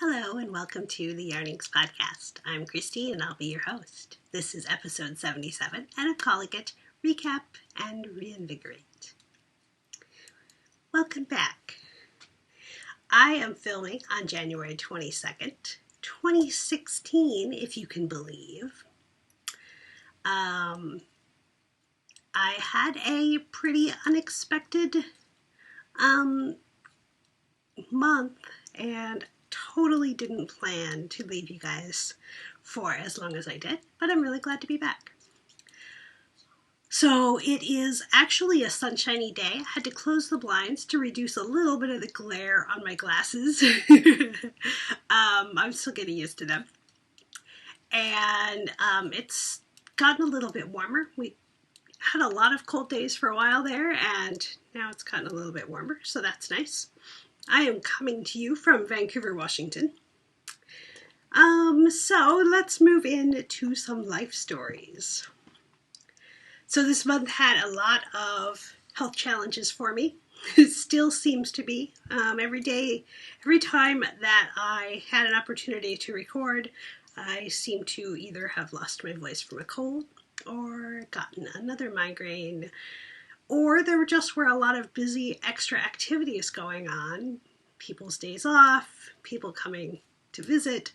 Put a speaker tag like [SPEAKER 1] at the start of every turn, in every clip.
[SPEAKER 1] Hello and welcome to the Yarnings Podcast. I'm Christy and I'll be your host. This is episode 77 and I'm calling it Recap and Reinvigorate. Welcome back. I am filming on January 22nd, 2016, if you can believe. I had a pretty unexpected month and totally didn't plan to leave you guys for as long as I did, but I'm really glad to be back. So it is actually a sunshiny day. I had to close the blinds to reduce a little bit of the glare on my glasses. I'm still getting used to them. And it's gotten a little bit warmer. We had a lot of cold days for a while there, and now it's gotten a little bit warmer, so that's nice. I am coming to you from Vancouver, Washington. So let's move into some life stories. So this month had a lot of health challenges for me. It still seems to be. Every time that I had an opportunity to record, I seem to either have lost my voice from a cold or gotten another migraine, or there just were a lot of busy extra activities going on, people's days off, people coming to visit,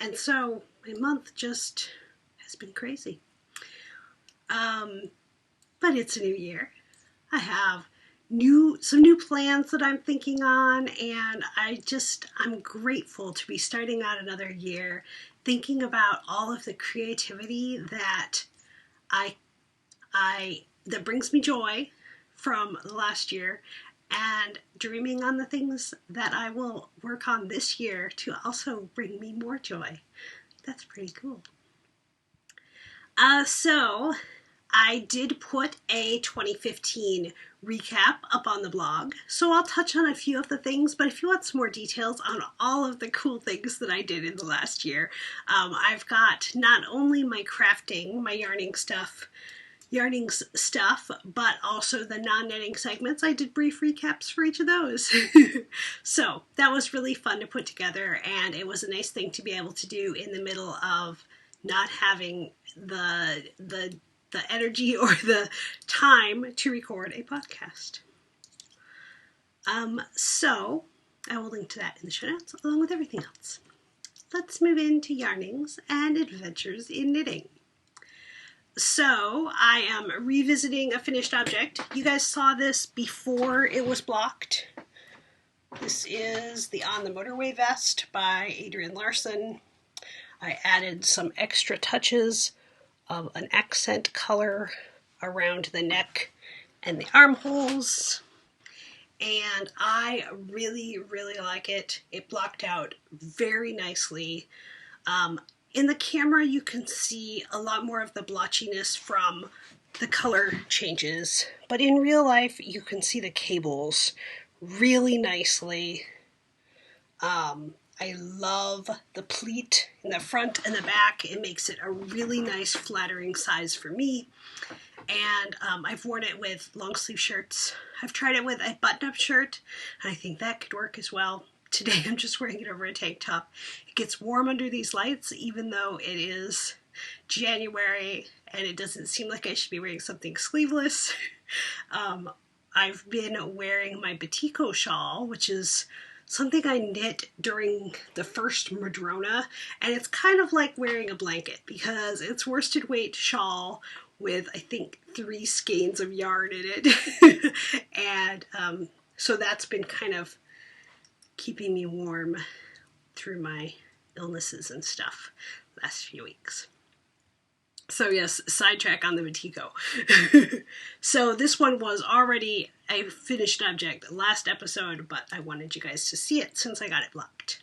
[SPEAKER 1] and so my month just has been crazy. But it's a new year. I have some new plans that I'm thinking on, and I'm grateful to be starting out another year thinking about all of the creativity that that brings me joy from the last year, and dreaming on the things that I will work on this year to also bring me more joy. That's pretty cool. So I did put a 2015 recap up on the blog, so I'll touch on a few of the things, but if you want some more details on all of the cool things that I did in the last year, I've got not only my crafting, my yarnings stuff, but also the non-knitting segments. I did brief recaps for each of those. So that was really fun to put together, and it was a nice thing to be able to do in the middle of not having the energy or the time to record a podcast. So I will link to that in the show notes along with everything else. Let's move into yarnings and adventures in knitting. So I am revisiting a finished object. You guys saw this before it was blocked. This is the On the Motorway vest by Adrienne Larson. I added some extra touches of an accent color around the neck and the armholes, and I really, really like it. It blocked out very nicely. In the camera, you can see a lot more of the blotchiness from the color changes, but in real life, you can see the cables really nicely. I love the pleat in the front and the back. It makes it a really nice, flattering size for me. And I've worn it with long sleeve shirts. I've tried it with a button-up shirt, and I think that could work as well. Today I'm just wearing it over a tank top. It gets warm under these lights, even though it is January and it doesn't seem like I should be wearing something sleeveless. I've been wearing my Batiko shawl, which is something I knit during the first Madrona, and it's kind of like wearing a blanket because it's worsted weight shawl with, I think, 3 skeins of yarn in it. And so that's been kind of keeping me warm through my illnesses and stuff last few weeks. So yes, sidetrack on the Batiko. So this one was already a finished object last episode, but I wanted you guys to see it since I got it blocked.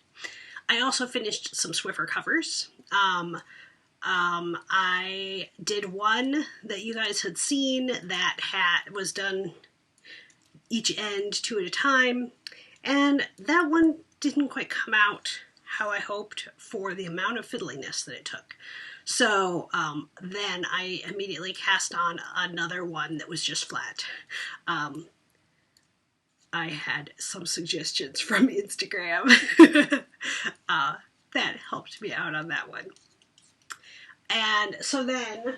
[SPEAKER 1] I also finished some Swiffer covers. I did one that you guys had seen that was done each end 2 at a time, and that one didn't quite come out how I hoped for the amount of fiddliness that it took. So then I immediately cast on another one that was just flat. I had some suggestions from Instagram that helped me out on that one. And so then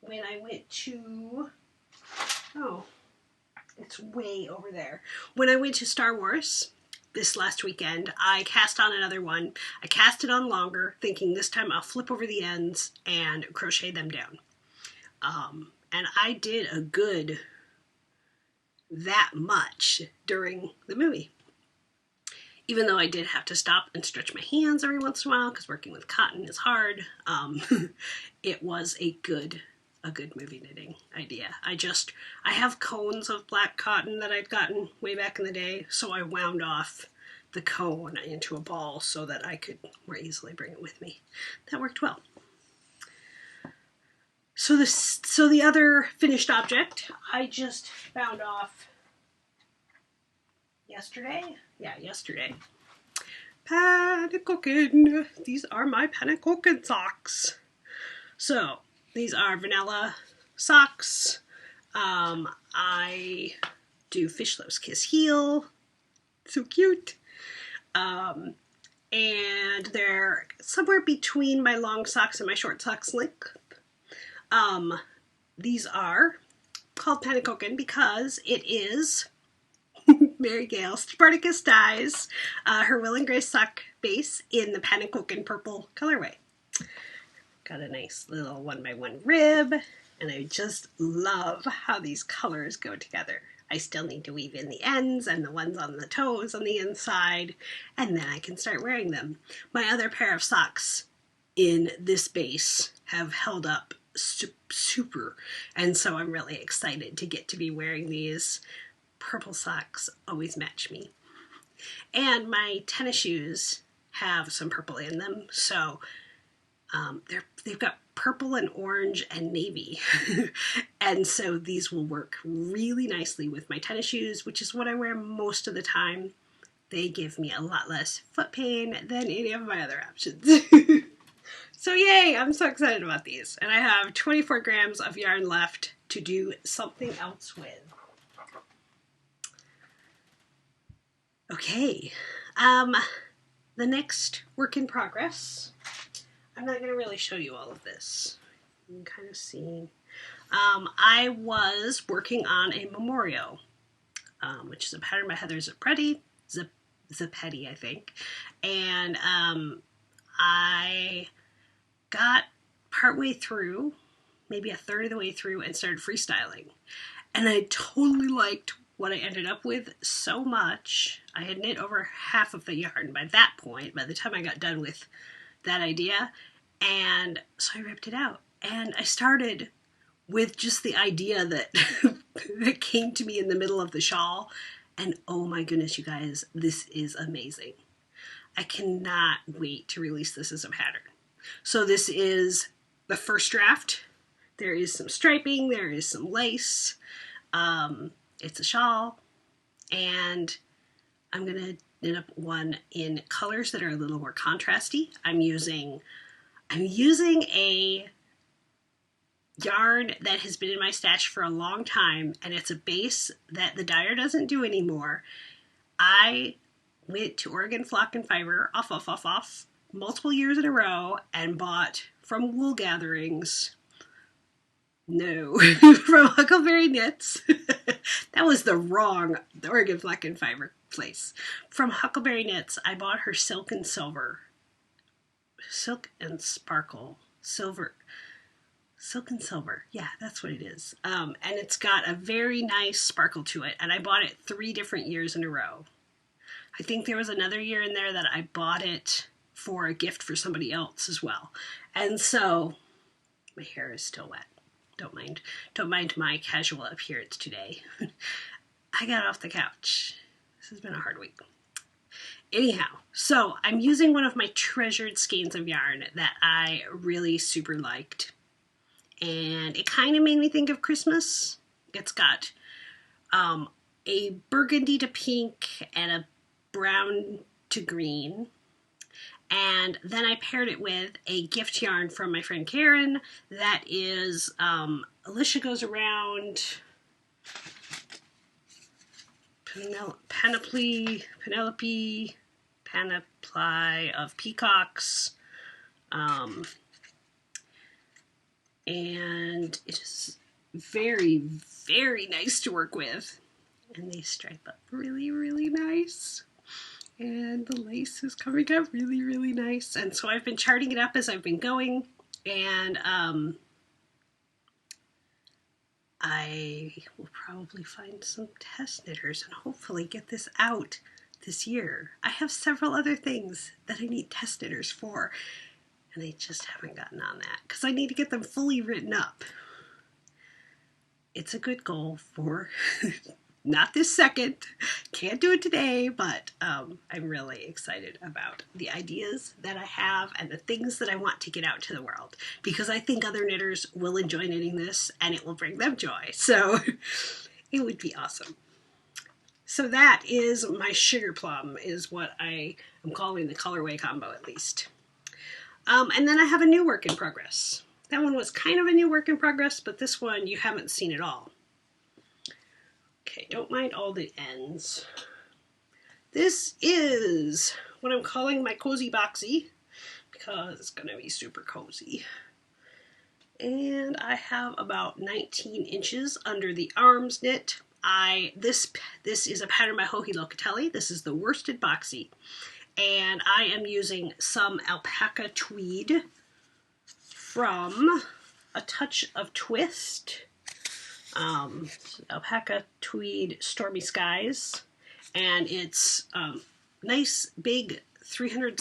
[SPEAKER 1] when I went to, oh, it's way over there. When I went to Star Wars this last weekend, I cast on another one. I cast it on longer, thinking this time I'll flip over the ends and crochet them down. And I did a good that much during the movie. Even though I did have to stop and stretch my hands every once in a while because working with cotton is hard, it was a good movie knitting idea. I have cones of black cotton that I'd gotten way back in the day, so I wound off the cone into a ball so that I could more easily bring it with me. That worked well. So the other finished object I just found off yesterday. Yeah, yesterday. Panacoken. These are my Panacoken socks. So these are vanilla socks. I do Fish Loves Kiss Heel. So cute. And they're somewhere between my long socks and my short socks length. These are called Panacoken because it is Mary Gail Spartacus dyes her Will and Grace sock base in the Panacoken purple colorway. Got a nice little 1x1 rib, and I just love how these colors go together. I still need to weave in the ends and the ones on the toes on the inside, and then I can start wearing them. My other pair of socks in this base have held up super, and so I'm really excited to get to be wearing these. Purple socks always match me. And my tennis shoes have some purple in them, so they've got purple and orange and navy. And so these will work really nicely with my tennis shoes, which is what I wear most of the time. They give me a lot less foot pain than any of my other options. So yay, I'm so excited about these. And I have 24 grams of yarn left to do something else with. Okay, the next work in progress, I'm not going to really show you all of this. You can kind of see. I was working on a memorial, which is a pattern by Heather Zappetti, I think, and I got partway through, maybe a third of the way through, and started freestyling, and I totally liked what I ended up with so much. I had knit over half of the yarn by that point, by the time I got done with that idea, and so I ripped it out. And I started with just the idea that that came to me in the middle of the shawl, and oh my goodness, you guys, this is amazing. I cannot wait to release this as a pattern. So this is the first draft. There is some striping, there is some lace, it's a shawl, and I'm going to knit up one in colors that are a little more contrasty. I'm using a yarn that has been in my stash for a long time, and it's a base that the dyer doesn't do anymore. I went to Oregon Flock and Fiber off multiple years in a row and bought from Wool Gatherings. No, from Huckleberry Knits. That was the Oregon Flock and Fiber place. From Huckleberry Knits, I bought her Silk and Silver. Silk and Sparkle. Silk and Silver. Yeah, that's what it is. And it's got a very nice sparkle to it. And I bought it 3 different years in a row. I think there was another year in there that I bought it for a gift for somebody else as well. And so my hair is still wet. Don't mind my casual appearance today. I got off the couch. This has been a hard week. Anyhow, so I'm using one of my treasured skeins of yarn that I really super liked. And it kind of made me think of Christmas. It's got a burgundy to pink and a brown to green. And then I paired it with a gift yarn from my friend Karen that is Alicia Goes Around. panoply of peacocks. And it is very, very nice to work with. And they stripe up really, really nice. And the lace is coming up really, really nice. And so I've been charting it up as I've been going. And I will probably find some test knitters and hopefully get this out this year. I have several other things that I need test knitters for. And I just haven't gotten on that because I need to get them fully written up. It's a good goal for not this second, can't do it today, but I'm really excited about the ideas that I have and the things that I want to get out to the world because I think other knitters will enjoy knitting this and it will bring them joy. So it would be awesome. So that is my sugar plum, is what I am calling the colorway combo at least. And then I have a new work in progress. That one was kind of a new work in progress, but this one you haven't seen at all. Okay, don't mind all the ends. This is what I'm calling my cozy boxy because it's going to be super cozy. And I have about 19 inches under the arms knit. This is a pattern by Joji Locatelli. This is the worsted boxy. And I am using some alpaca tweed from A Touch of Twist. Alpaca tweed Stormy Skies. And it's nice big 300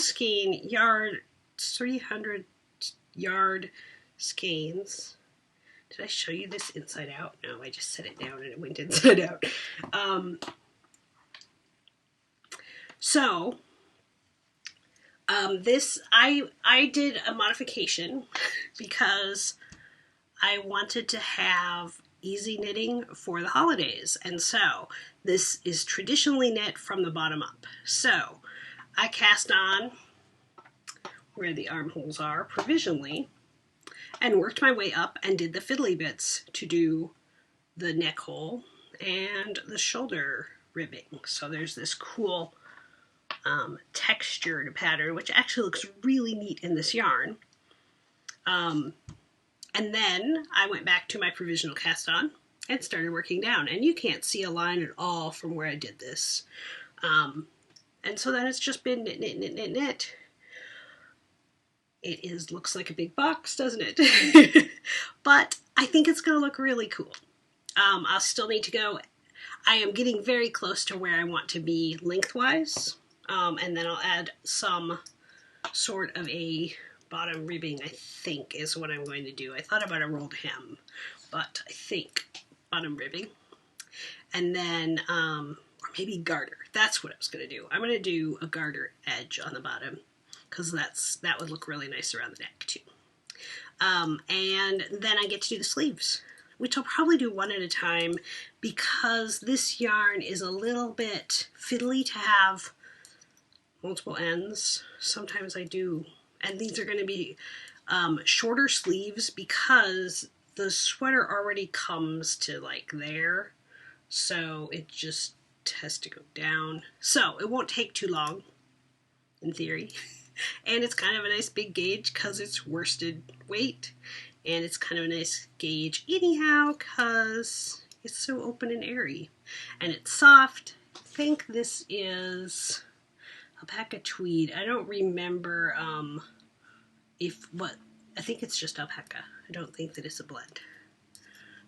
[SPEAKER 1] yard skeins. Did I show you this inside out? No, I just set it down and it went inside out. This, I did a modification because I wanted to have easy knitting for the holidays. And so this is traditionally knit from the bottom up. So I cast on where the armholes are provisionally and worked my way up and did the fiddly bits to do the neck hole and the shoulder ribbing. So there's this cool textured pattern, which actually looks really neat in this yarn. And then I went back to my provisional cast on and started working down. And you can't see a line at all from where I did this. And so then it's just been knit, knit, knit, knit, knit. It looks like a big box, doesn't it? But I think it's going to look really cool. I'll still need to go. I am getting very close to where I want to be lengthwise. And then I'll add some sort of a bottom ribbing, I think, is what I'm going to do. I thought about a rolled hem, but I think bottom ribbing. And then, or maybe garter. That's what I was going to do. I'm going to do a garter edge on the bottom because that would look really nice around the neck too. And then I get to do the sleeves, which I'll probably do one at a time because this yarn is a little bit fiddly to have multiple ends. Sometimes I do, and these are going to be shorter sleeves because the sweater already comes to like there, so it just has to go down. So it won't take too long, in theory. And it's kind of a nice big gauge because it's worsted weight, and it's kind of a nice gauge anyhow because it's so open and airy, and it's soft. I think this is alpaca tweed. I don't remember I think it's just alpaca. I don't think that it's a blend.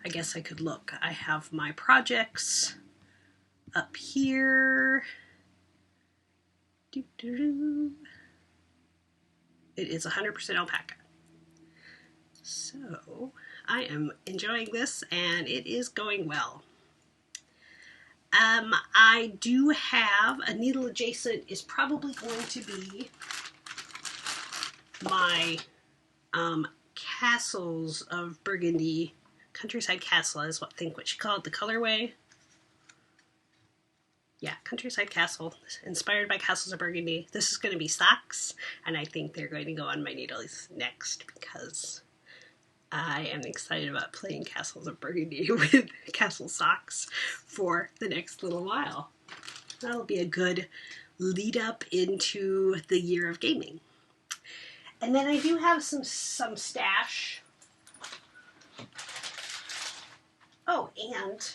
[SPEAKER 1] I guess I could look. I have my projects up here. Doo-doo-doo. It is 100% alpaca. So I am enjoying this and it is going well. I do have a needle adjacent is probably going to be my Castles of Burgundy, Countryside Castle is what you call it, the colorway. Yeah, Countryside Castle, inspired by Castles of Burgundy. This is going to be socks, and I think they're going to go on my needles next because I am excited about playing Castles of Burgundy with Castle socks for the next little while. That'll be a good lead up into the year of gaming. And then I do have some stash. Oh, and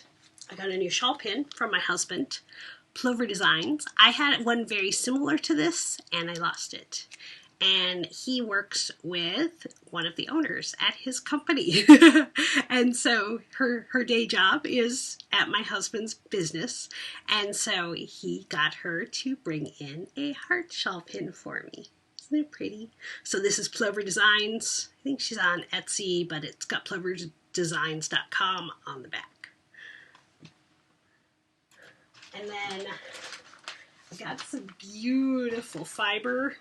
[SPEAKER 1] I got a new shawl pin from my husband, Plover Designs. I had one very similar to this, and I lost it. And he works with one of the owners at his company. And so her day job is at my husband's business. And so he got her to bring in a heart shawl pin for me. Isn't it pretty? So this is Plover Designs. I think she's on Etsy, but it's got ploverdesigns.com on the back. And then I got some beautiful fiber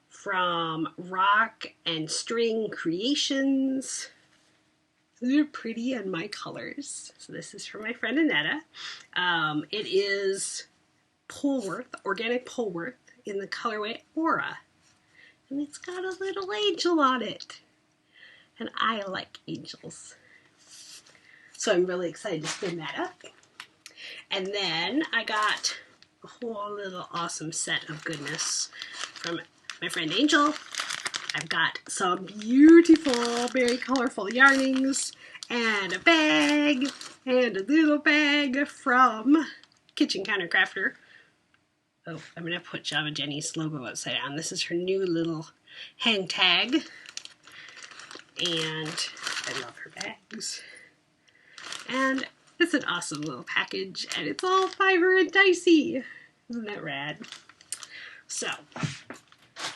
[SPEAKER 1] from Rock and String Creations. They're pretty and my colors. So this is from my friend Annetta. It is Polworth, organic Polworth in the colorway Aura. And it's got a little angel on it. And I like angels. So I'm really excited to spin that up. And then I got a whole little awesome set of goodness from my friend Angel. I've got some beautiful, very colorful yarnings and a bag and a little bag from Kitchen Counter Crafter. Oh, I'm going to put Java Jenny's logo upside down. This is her new little hang tag. And I love her bags. And it's an awesome little package, and it's all fiber and dicey. Isn't that rad? So,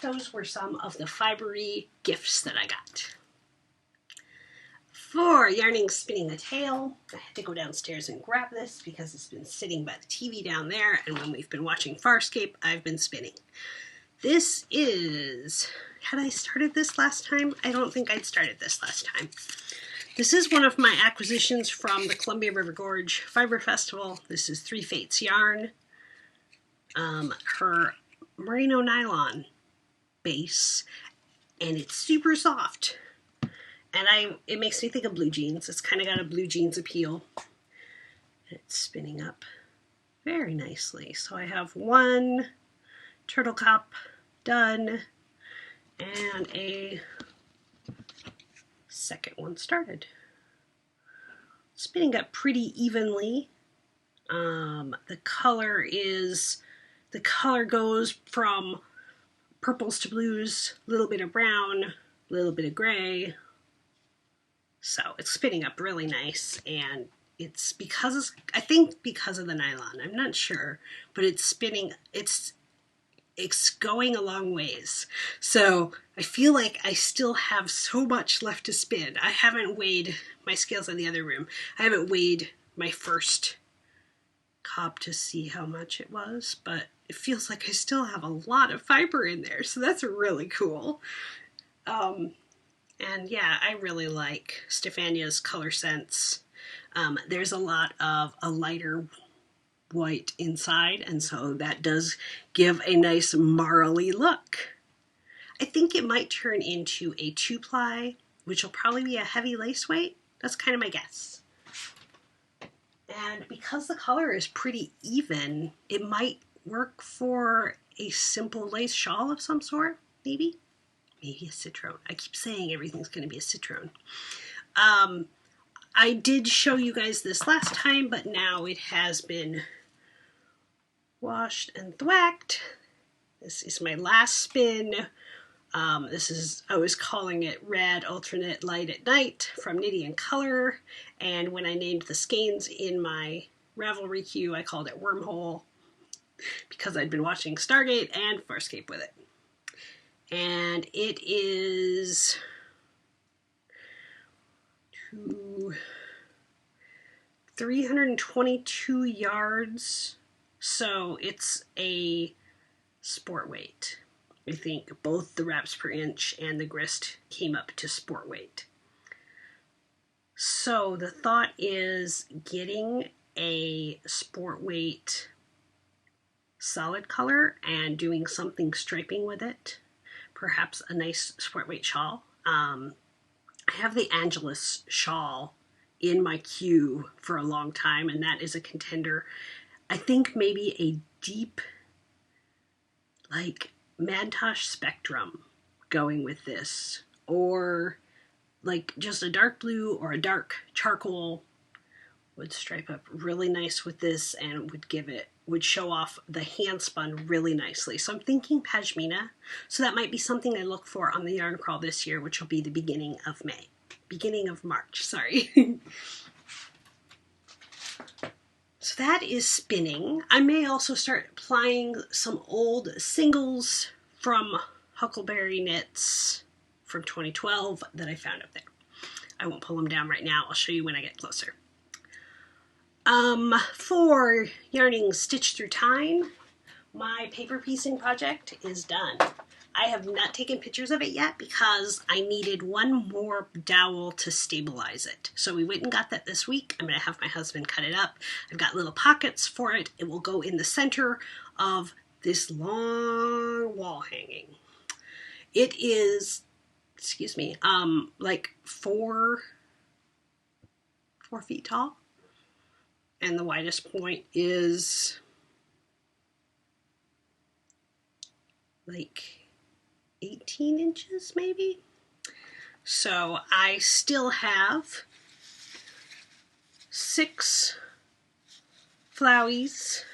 [SPEAKER 1] those were some of the fibery gifts that I got. For Yarning Spinning the Tail, I had to go downstairs and grab this because it's been sitting by the TV down there, and when we've been watching Farscape, I've been spinning. This is... Had I started this last time? I don't think I'd started this last time. This is one of my acquisitions from the Columbia River Gorge Fiber Festival. This is Three Fates yarn. Her merino nylon base, and it's super soft. And it makes me think of blue jeans. It's kind of got a blue jeans appeal. It's spinning up very nicely. So I have one turtle cup done and a second one started. Spinning up pretty evenly. The color goes from purples to blues, a little bit of brown, a little bit of gray. So it's spinning up really nice, and it's I think because of the nylon, I'm not sure, but it's spinning, it's going a long ways. So I feel like I still have so much left to spin. I haven't weighed my scales in the other room. I haven't weighed my first cob to see how much it was, but it feels like I still have a lot of fiber in there. So that's really cool. And yeah, I really like Stefania's color sense. There's a lot of a lighter white inside, and so that does give a nice marley look. I think it might turn into a 2-ply, which will probably be a heavy lace weight. That's kind of my guess. And because the color is pretty even, it might work for a simple lace shawl of some sort, maybe. Maybe a citron. I keep saying everything's going to be a citron. I did show you guys this last time, but now it has been washed and thwacked. This is my last spin. I was calling it Red Alternate Light at Night from Nitty and Color, and when I named the skeins in my Ravelry queue, I called it Wormhole because I'd been watching Stargate and Farscape with it. And it is 322 yards, so it's a sport weight. I think both the wraps per inch and the grist came up to sport weight. So the thought is getting a sport weight solid color and doing something striping with it. Perhaps a nice sport weight shawl. I have the Angelus shawl in my queue for a long time, and that is a contender. I think maybe a deep, like, Mantosh Spectrum going with this, or like just a dark blue or a dark charcoal would stripe up really nice with this and would show off the hand spun really nicely. So I'm thinking pashmina. So that might be something I look for on the yarn crawl this year, which will be the beginning of March, sorry. So that is spinning. I may also start applying some old singles from Huckleberry Knits from 2012 that I found up there. I won't pull them down right now. I'll show you when I get closer. For yarning Stitch Through Time, my paper piecing project is done. I have not taken pictures of it yet because I needed one more dowel to stabilize it. So we went and got that this week. I'm going to have my husband cut it up. I've got little pockets for it. It will go in the center of this long wall hanging. It is, excuse me, like 4 feet tall. And the widest point is like 18 inches maybe. So I still have 6 flowies.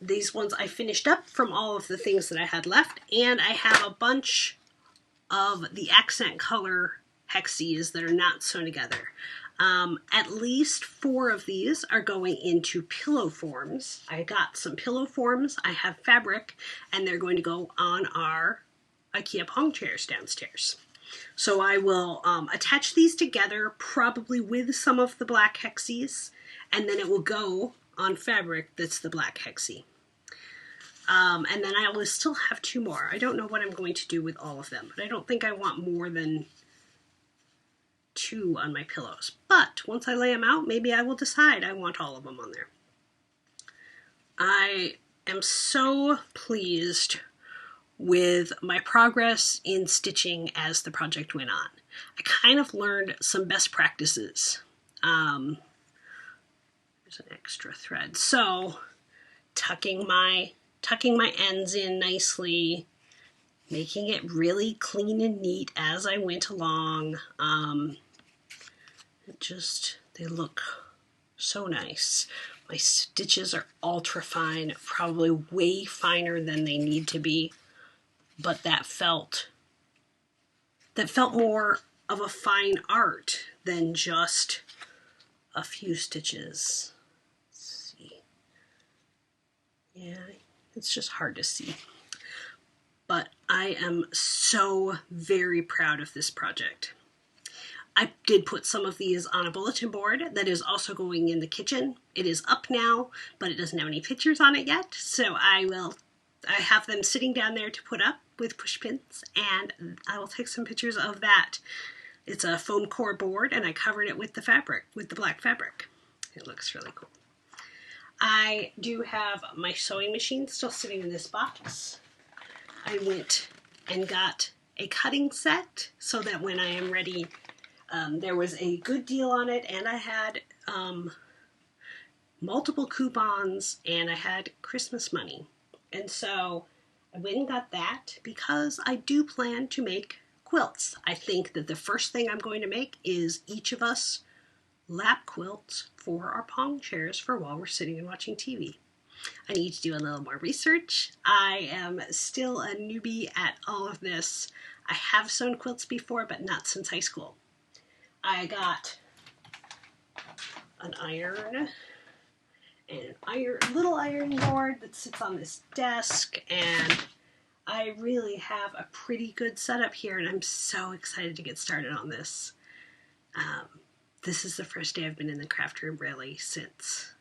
[SPEAKER 1] These ones I finished up from all of the things that I had left, and I have a bunch of the accent color hexies that are not sewn together. At least 4 of these are going into pillow forms. I got some pillow forms. I have fabric, and they're going to go on our IKEA pong chairs downstairs. So I will attach these together, probably with some of the black hexies, and then it will go on fabric that's the black hexie. And then I will still have 2 more. I don't know what I'm going to do with all of them, but I don't think I want more than 2 on my pillows. But once I lay them out, maybe I will decide I want all of them on there. I am so pleased with my progress in stitching as the project went on. I kind of learned some best practices. There's an extra thread. So tucking my ends in nicely, making it really clean and neat as I went along. They look so nice. My stitches are ultra fine, probably way finer than they need to be, but that felt more of a fine art than just a few stitches. Let's see. Yeah, it's just hard to see. But I am so very proud of this project. I did put some of these on a bulletin board that is also going in the kitchen. It is up now, but it doesn't have any pictures on it yet. So I have them sitting down there to put up with push pins, and I will take some pictures of that. It's a foam core board, and I covered it with the fabric, with the black fabric. It looks really cool. I do have my sewing machine still sitting in this box. I went and got a cutting set so that when I am ready, there was a good deal on it, and I had multiple coupons, and I had Christmas money. And so I went and got that because I do plan to make quilts. I think that the first thing I'm going to make is each of us lap quilts for our pong chairs for while we're sitting and watching TV. I need to do a little more research. I am still a newbie at all of this. I have sewn quilts before, but not since high school. I got an iron and little ironing board that sits on this desk, and I really have a pretty good setup here, and I'm so excited to get started on this. This is the first day I've been in the craft room really since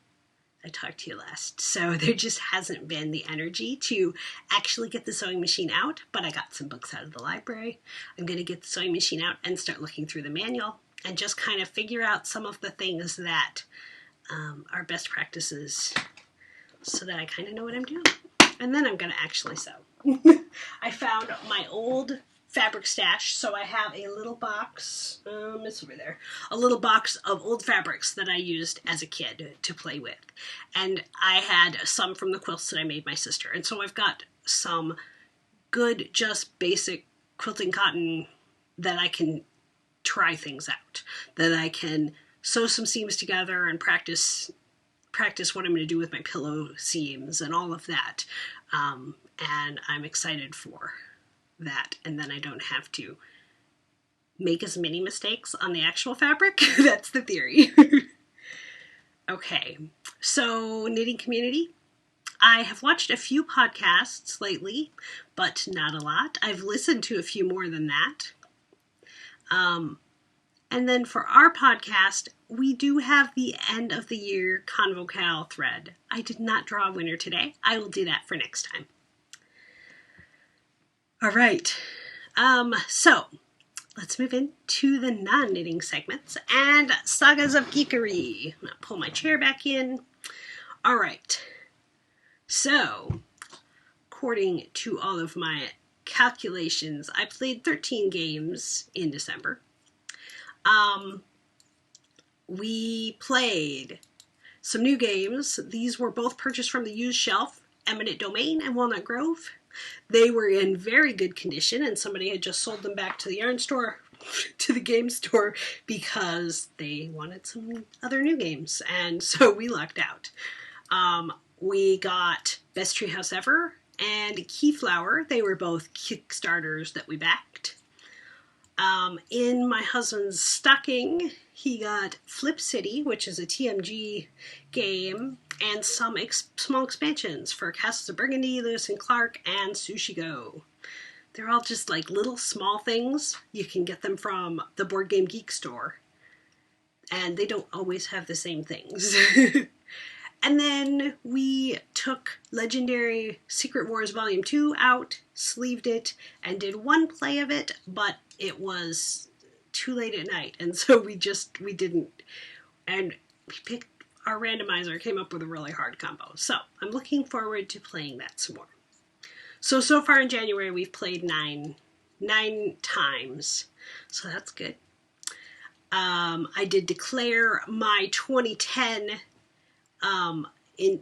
[SPEAKER 1] I talked to you last, so there just hasn't been the energy to actually get the sewing machine out, but I got some books out of the library. I'm going to get the sewing machine out and start looking through the manual and just kind of figure out some of the things that are best practices so that I kind of know what I'm doing. And then I'm going to actually sew. I found my old fabric stash. So I have a little box, it's over there, a little box of old fabrics that I used as a kid to play with. And I had some from the quilts that I made my sister. And so I've got some good, just basic quilting cotton that I can try things out, that I can sew some seams together and practice what I'm going to do with my pillow seams and all of that. And I'm excited for that. And then I don't have to make as many mistakes on the actual fabric. That's the theory. Okay, so knitting community. I have watched a few podcasts lately, but not a lot. I've listened to a few more than that. And then for our podcast, we do have the end of the year Convocal thread. I did not draw a winner today. I will do that for next time. All right. So let's move into the non-knitting segments and Sagas of Geekery. I'm going to pull my chair back in. All right. So, according to all of my calculations, I played 13 games in December. We played some new games. These were both purchased from the used shelf, Eminent Domain and Walnut Grove. They were in very good condition, and somebody had just sold them back to the yarn store, to the game store, because they wanted some other new games, and so we lucked out. We got Best Treehouse Ever and Keyflower. They were both Kickstarters that we backed. In my husband's stocking, he got Flip City, which is a TMG game, and some small expansions for Castles of Burgundy, Lewis and Clark, and Sushi Go. They're all just like little small things. You can get them from the Board Game Geek store, and they don't always have the same things. And then we took Legendary Secret Wars Volume 2 out, sleeved it, and did one play of it, but it was too late at night, and so we didn't. And we picked, our randomizer came up with a really hard combo. So I'm looking forward to playing that some more. So far in January, we've played nine times, so that's good. I did declare my 2010 in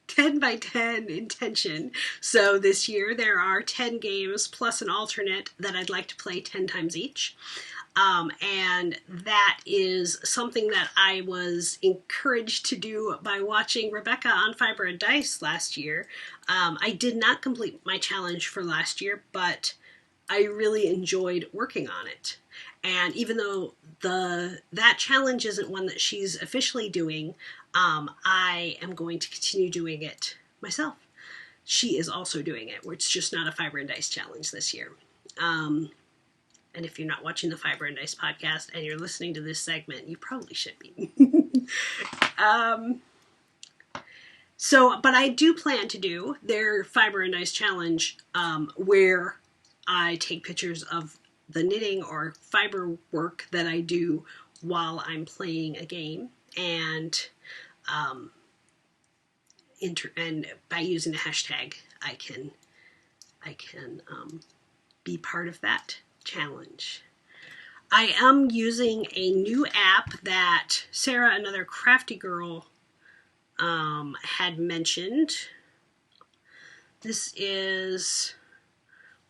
[SPEAKER 1] 10 by 10 intention. So this year there are 10 games plus an alternate that I'd like to play 10 times each. And that is something that I was encouraged to do by watching Rebecca on Fiber and Dice last year. I did not complete my challenge for last year, but I really enjoyed working on it. And even though that challenge isn't one that she's officially doing, I am going to continue doing it myself. She is also doing it, where it's just not a Fiber and Dice challenge this year. And if you're not watching the Fiber and Dice podcast and you're listening to this segment, you probably should be. But I do plan to do their Fiber and Dice challenge, where I take pictures of the knitting or fiber work that I do while I'm playing a game, and by using the hashtag, I can be part of that challenge. I am using a new app that Sarah, another crafty girl, had mentioned. This is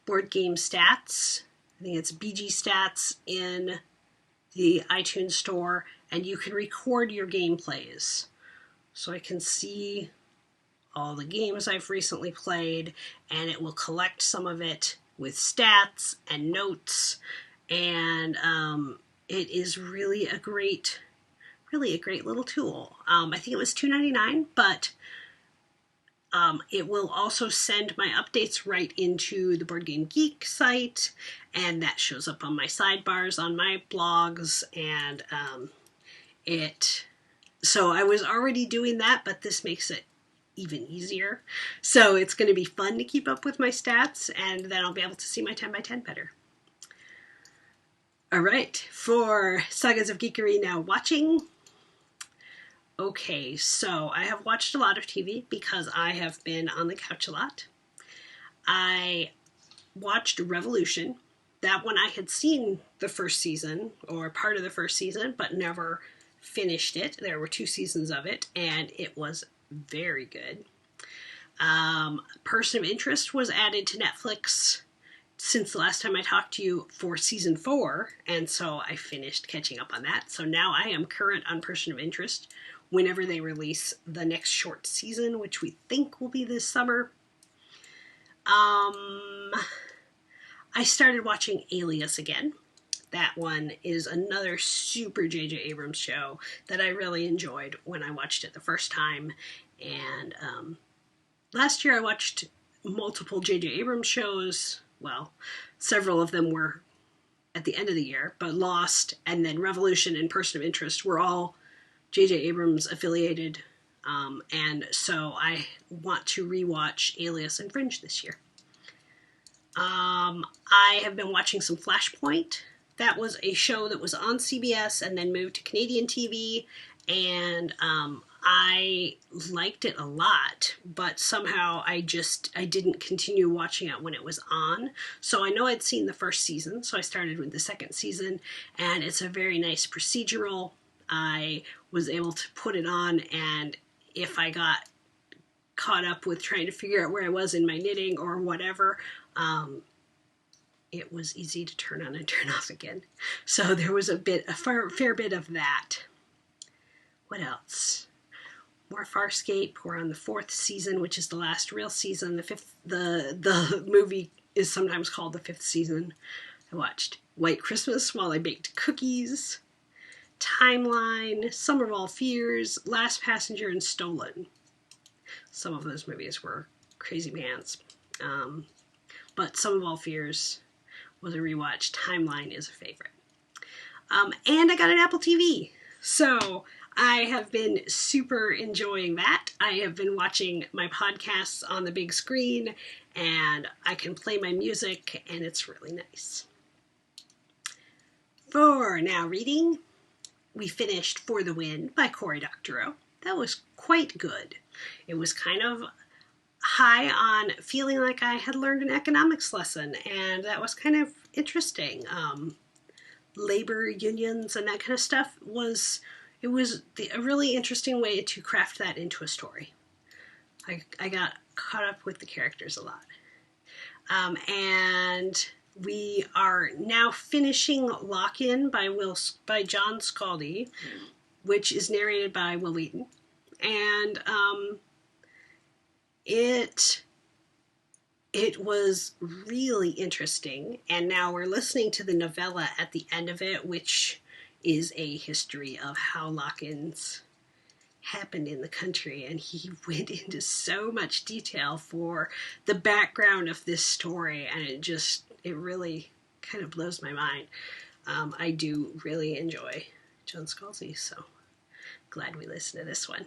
[SPEAKER 1] Board Game Stats. I think it's BG Stats in the iTunes store, and you can record your gameplays. So I can see all the games I've recently played, and it will collect some of it with stats and notes, and it is really a great little tool. I think it was $2.99, but it will also send my updates right into the Board Game Geek site, and that shows up on my sidebars on my blogs, and so I was already doing that, but this makes it even easier. So it's going to be fun to keep up with my stats, and then I'll be able to see my 10 by 10 better. All right, for Sagas of Geekery now watching. Okay, so I have watched a lot of TV because I have been on the couch a lot. I watched Revolution. That one I had seen the first season, or part of the first season, but never finished it. There were 2 seasons of it, and it was very good. Person of Interest was added to Netflix since the last time I talked to you for season 4, and so I finished catching up on that. So now I am current on Person of Interest whenever they release the next short season, which we think will be this summer. I started watching Alias again. That one is another super J.J. Abrams show that I really enjoyed when I watched it the first time. And last year I watched multiple J.J. Abrams shows. Well, several of them were at the end of the year, but Lost and then Revolution and Person of Interest were all J.J. Abrams affiliated. And so I want to rewatch Alias and Fringe this year. I have been watching some Flashpoint. That was a show that was on CBS and then moved to Canadian TV, and I liked it a lot, but somehow I didn't continue watching it when it was on. So I know I'd seen the first season, so I started with the second season, and it's a very nice procedural. I was able to put it on, and if I got caught up with trying to figure out where I was in my knitting or whatever, it was easy to turn on and turn off again. So there was a fair bit of that. What else? More Farscape. We're on the 4th season, which is the last real season. The movie is sometimes called the 5th season. I watched White Christmas while I baked cookies, Timeline, Summer of All Fears, Last Passenger, and Stolen. Some of those movies were crazy pants. But Sum of All Fears was a rewatch. Timeline is a favorite. And I got an Apple TV. So I have been super enjoying that. I have been watching my podcasts on the big screen, and I can play my music, and it's really nice. For now reading, we finished For the Win by Cory Doctorow. That was quite good. It was kind of high on feeling like I had learned an economics lesson, and that was kind of interesting. Labor unions and that kind of stuff a really interesting way to craft that into a story. I got caught up with the characters a lot. And we are now finishing Lock-In by John Scaldi, which is narrated by Will Wheaton. And it was really interesting, and now we're listening to the novella at the end of it, which is a history of how lock-ins happened in the country, and he went into so much detail for the background of this story, and it really kind of blows my mind. I do really enjoy John Scalzi, so glad we listened to this one.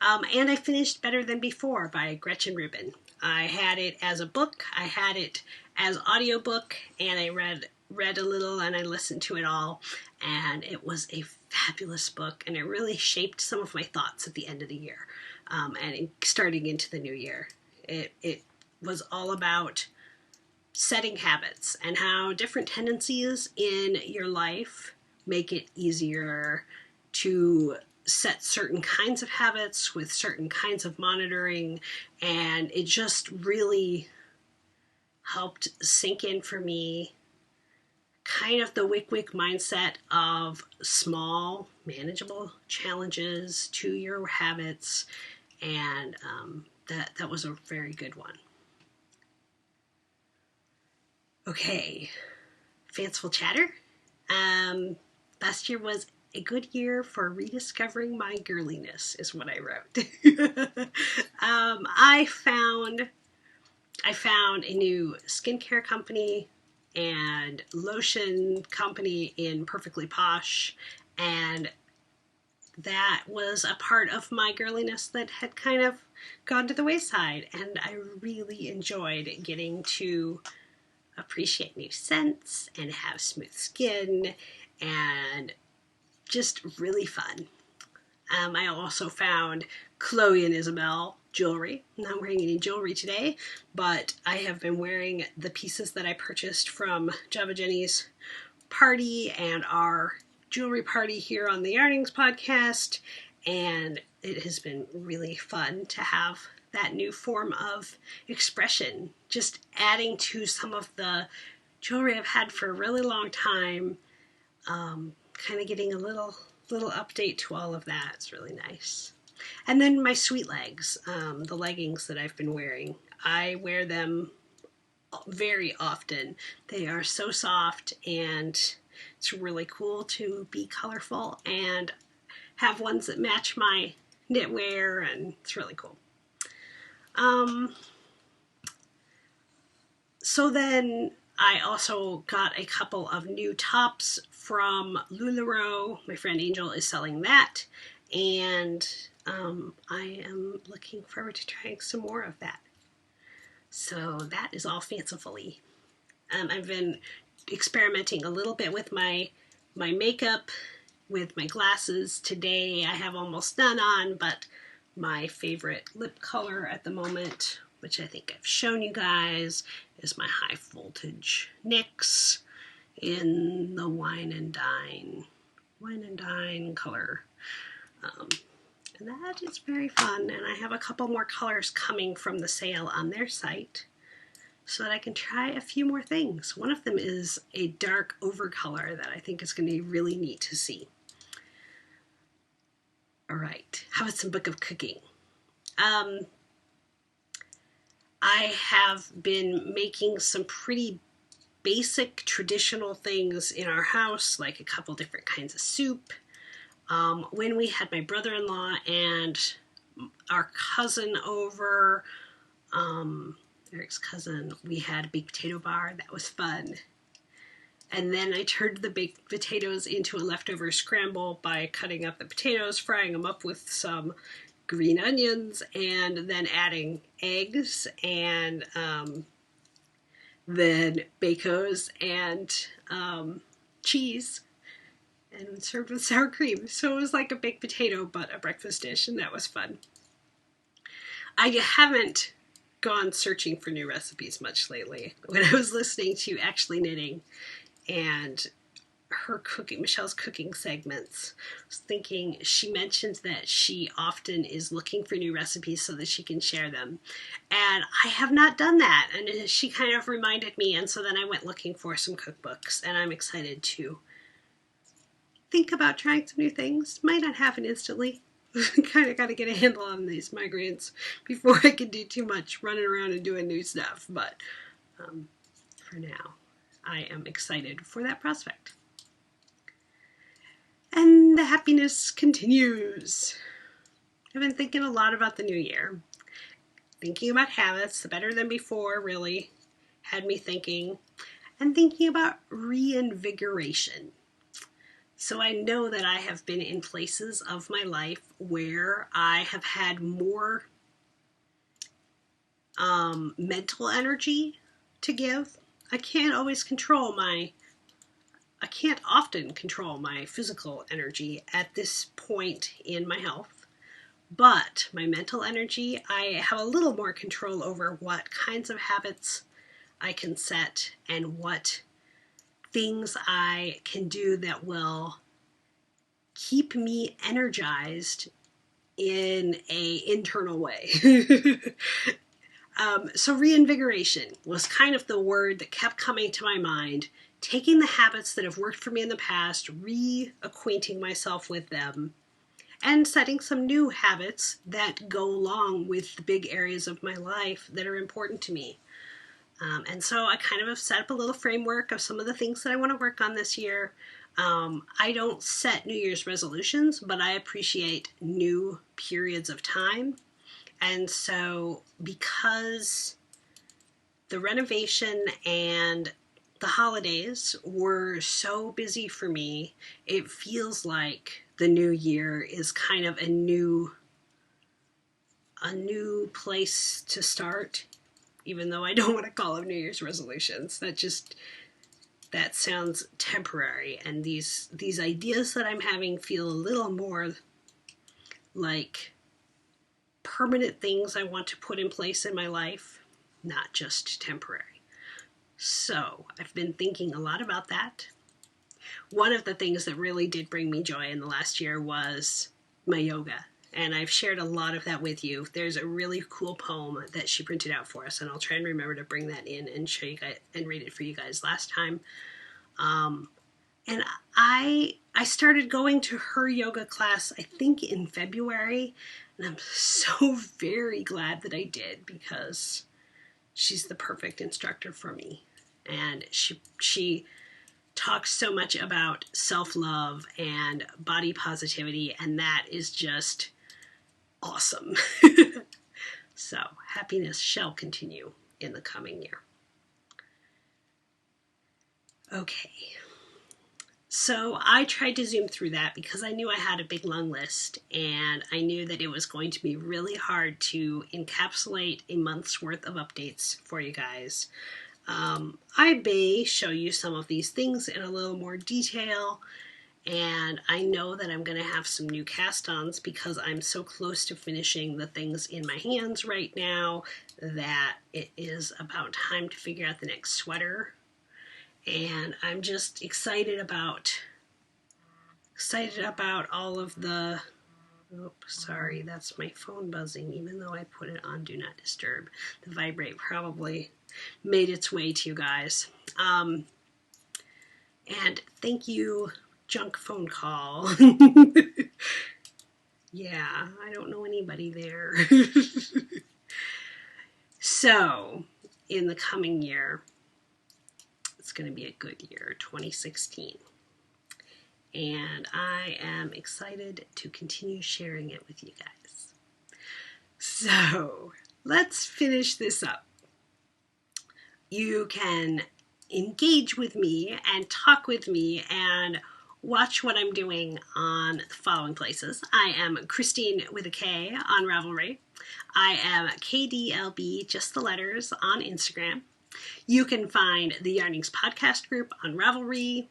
[SPEAKER 1] And I finished Better Than Before by Gretchen Rubin. I had it as a book, I had it as audiobook, and I read a little and I listened to it all, and it was a fabulous book, and it really shaped some of my thoughts at the end of the year, and starting into the new year. It was all about setting habits and how different tendencies in your life make it easier to set certain kinds of habits with certain kinds of monitoring, and it just really helped sink in for me kind of the wick mindset of small, manageable challenges to your habits, and that was a very good one. Okay, fanciful chatter. Last year was a good year for rediscovering my girliness, is what I wrote. I found a new skincare company and lotion company in Perfectly Posh, and that was a part of my girliness that had kind of gone to the wayside, and I really enjoyed getting to appreciate new scents and have smooth skin, and just really fun. I also found Chloe and Isabel jewelry. I'm not wearing any jewelry today, but I have been wearing the pieces that I purchased from Java Jenny's party and our jewelry party here on the Yarnings podcast, and it has been really fun to have that new form of expression, just adding to some of the jewelry I've had for a really long time, kind of getting a little update to all of that. It's really nice. And then my sweet legs, the leggings that I've been wearing, I wear them very often. They are so soft, and it's really cool to be colorful and have ones that match my knitwear, and it's really cool. So then I also got a couple of new tops from LuLaRoe. My friend Angel is selling that, and I am looking forward to trying some more of that. So that is all fancifully. I've been experimenting a little bit with my makeup, with my glasses. Today I have almost none on, but my favorite lip color at the moment, which I think I've shown you guys, is my high voltage NYX in the Wine and Dine color. And that is very fun, and I have a couple more colors coming from the sale on their site so that I can try a few more things. One of them is a dark over color that I think is going to be really neat to see. All right, how about some book of cooking? I have been making some pretty basic traditional things in our house, like a couple different kinds of soup. When we had my brother-in-law and our cousin over, Eric's cousin, we had a baked potato bar. That was fun. And then I turned the baked potatoes into a leftover scramble by cutting up the potatoes, frying them up with some green onions, and then adding eggs and then bacon and cheese, and served with sour cream. So it was like a baked potato, but a breakfast dish, and that was fun. I haven't gone searching for new recipes much lately. When I was listening to Actually Knitting and her cooking, Michelle's cooking segments, I was thinking, she mentions that she often is looking for new recipes so that she can share them. And I have not done that. And she kind of reminded me, and so then I went looking for some cookbooks, and I'm excited to think about trying some new things. Might not happen instantly. Kind of got to get a handle on these migraines before I can do too much running around and doing new stuff. But for now, I am excited for that prospect. And the happiness continues. I've been thinking a lot about the new year. Thinking about habits, the better than before really had me thinking. And thinking about reinvigoration. So I know that I have been in places of my life where I have had more mental energy to give. I can't often control my physical energy at this point in my health, but my mental energy, I have a little more control over what kinds of habits I can set and what things I can do that will keep me energized in an internal way. So reinvigoration was kind of the word that kept coming to my mind, taking the habits that have worked for me in the past, reacquainting myself with them, and setting some new habits that go along with the big areas of my life that are important to me. And so I kind of have set up a little framework of some of the things that I want to work on this year. I don't set New Year's resolutions, but I appreciate new periods of time. And so because the renovation and the holidays were so busy for me, it feels like the new year is kind of a new place to start, even though I don't want to call them New Year's resolutions. That sounds temporary, and these ideas that I'm having feel a little more like permanent things I want to put in place in my life, not just temporary. So I've been thinking a lot about that. One of the things that really did bring me joy in the last year was my yoga. And I've shared a lot of that with you. There's a really cool poem that she printed out for us, and I'll try and remember to bring that in and show you guys and read it for you guys last time. And I started going to her yoga class, I think in February, and I'm so very glad that I did, because she's the perfect instructor for me. And she talks so much about self-love and body positivity, and that is just awesome. So happiness shall continue in the coming year. Okay. So I tried to zoom through that because I knew I had a big long list, and I knew that it was going to be really hard to encapsulate a month's worth of updates for you guys. I may show you some of these things in a little more detail, and I know that I'm going to have some new cast-ons because I'm so close to finishing the things in my hands right now that it is about time to figure out the next sweater. And I'm just excited about all of the, sorry, that's my phone buzzing, even though I put it on Do Not Disturb. The vibrate probably made its way to you guys. And thank you, junk phone call. Yeah, I don't know anybody there. So, in the coming year, it's going to be a good year, 2016. And I am excited to continue sharing it with you guys. So, let's finish this up. You can engage with me and talk with me and watch what I'm doing on the following places. I am Christine with a K on Ravelry. I am KDLB, just the letters, on Instagram. You can find the Yarnings podcast group on Ravelry.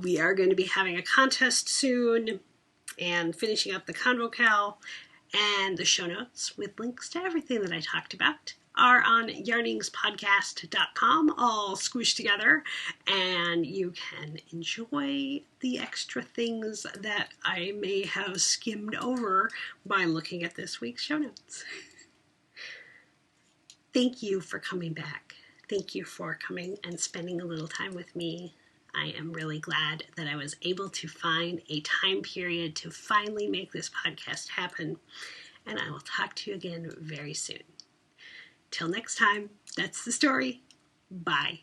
[SPEAKER 1] We are going to be having a contest soon and finishing up the Convocal. And the show notes with links to everything that I talked about are on yarningspodcast.com, all squished together. And you can enjoy the extra things that I may have skimmed over by looking at this week's show notes. Thank you for coming back. Thank you for coming and spending a little time with me. I am really glad that I was able to find a time period to finally make this podcast happen. And I will talk to you again very soon. Till next time, that's the story. Bye.